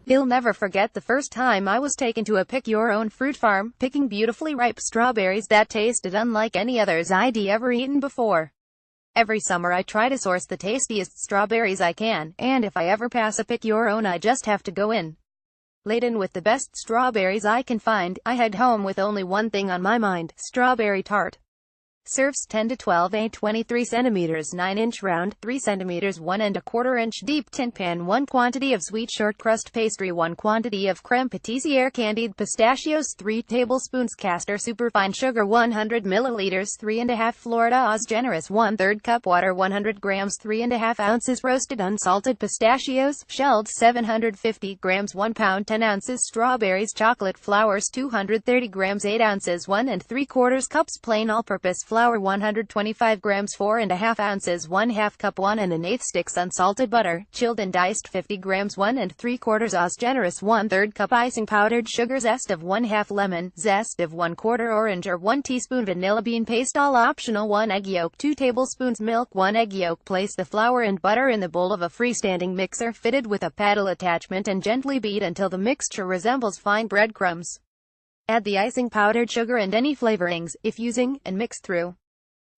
You'll never forget the first time I was taken to a pick-your-own fruit farm, picking beautifully ripe strawberries that tasted unlike any others I'd ever eaten before. Every summer I try to source the tastiest strawberries I can, and if I ever pass a pick-your-own I just have to go in. Laden with the best strawberries I can find, I head home with only one thing on my mind: strawberry tart. Serves 10 to 12 a 23 centimeters 9-inch round, 3 centimeters 1¼ inch deep tin pan, 1 quantity of sweet short crust pastry, 1 quantity of crème pâtissière candied pistachios, 3 tablespoons castor superfine sugar, 100 milliliters, 3½ Florida Oz generous, 1/3 cup water, 100 grams, 3½ ounces roasted unsalted pistachios, shelled, 750 grams, 1 pound, 10 ounces strawberries, chocolate flowers, 230 grams, 8 ounces, 1¾ cups plain all-purpose flour, 125 grams, 4½ ounces, 1/2 cup, 1 1/8 sticks unsalted butter, chilled and diced, 50 grams, 1¾ Oz generous, 1/3 cup icing, powdered sugar, zest of 1/2 lemon, zest of 1/4 orange or 1 teaspoon vanilla bean paste, all optional, 1 egg yolk, 2 tablespoons milk, 1 egg yolk. Place the flour and butter in the bowl of a freestanding mixer fitted with a paddle attachment and gently beat until the mixture resembles fine breadcrumbs. Add the icing, powdered sugar and any flavorings, if using, and mix through.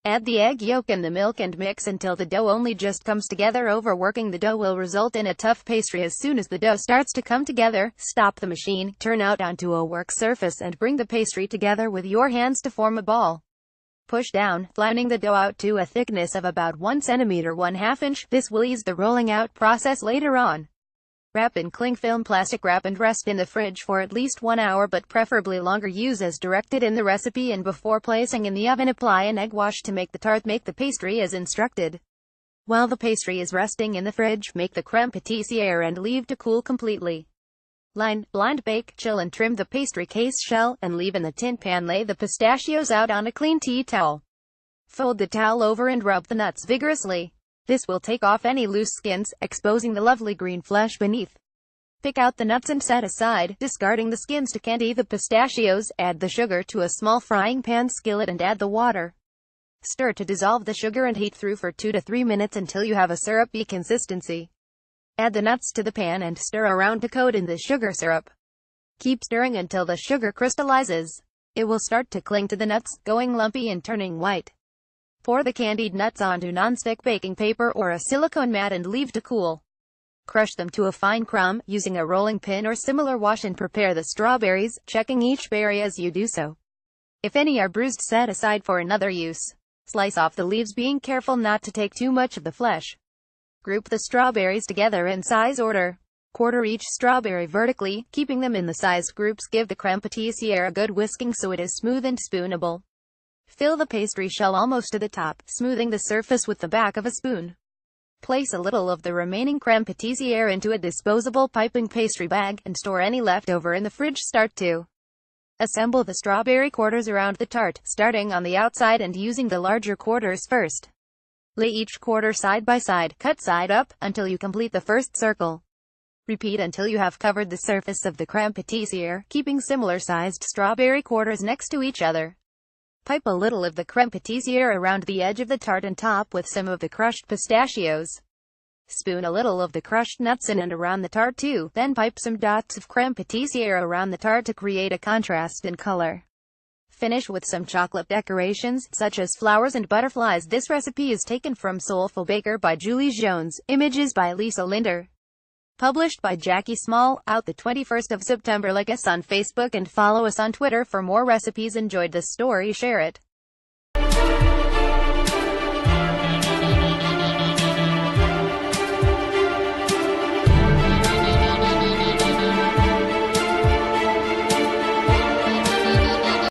Add the egg yolk and the milk and mix until the dough only just comes together. Overworking the dough will result in a tough pastry. As soon as the dough starts to come together, stop the machine, turn out onto a work surface and bring the pastry together with your hands to form a ball. Push down, flattening the dough out to a thickness of about 1 centimeter 1/2 inch. This will ease the rolling out process later on. Wrap in cling film plastic wrap and rest in the fridge for at least 1 hour, but preferably longer. Use as directed in the recipe, and before placing in the oven apply an egg wash to make the tart. Make the pastry as instructed. While the pastry is resting in the fridge, make the crème pâtissière and leave to cool completely. Line, blind bake, chill and trim the pastry case shell, and leave in the tin pan. Lay the pistachios out on a clean tea towel. Fold the towel over and rub the nuts vigorously. This will take off any loose skins, exposing the lovely green flesh beneath. Pick out the nuts and set aside, discarding the skins to candy the pistachios. Add the sugar to a small frying pan skillet and add the water. Stir to dissolve the sugar and heat through for 2 to 3 minutes until you have a syrupy consistency. Add the nuts to the pan and stir around to coat in the sugar syrup. Keep stirring until the sugar crystallizes. It will start to cling to the nuts, going lumpy and turning white. Pour the candied nuts onto non-stick baking paper or a silicone mat and leave to cool. Crush them to a fine crumb, using a rolling pin or similar. Wash and prepare the strawberries, checking each berry as you do so. If any are bruised, set aside for another use. Slice off the leaves, being careful not to take too much of the flesh. Group the strawberries together in size order. Quarter each strawberry vertically, keeping them in the size groups. Give the crème pâtissière a good whisking so it is smooth and spoonable. Fill the pastry shell almost to the top, smoothing the surface with the back of a spoon. Place a little of the remaining crème pâtissière into a disposable piping pastry bag, and store any leftover in the fridge. Start to assemble the strawberry quarters around the tart, starting on the outside and using the larger quarters first. Lay each quarter side by side, cut side up, until you complete the first circle. Repeat until you have covered the surface of the crème pâtissière, keeping similar-sized strawberry quarters next to each other. Pipe a little of the crème pâtissière around the edge of the tart and top with some of the crushed pistachios. Spoon a little of the crushed nuts in and around the tart too, then pipe some dots of crème pâtissière around the tart to create a contrast in color. Finish with some chocolate decorations, such as flowers and butterflies. This recipe is taken from Soulful Baker by Julie Jones, images by Lisa Linder. Published by Jackie Small, out the 21st of September. Like us on Facebook and follow us on Twitter for more recipes. Enjoyed this story? Share it.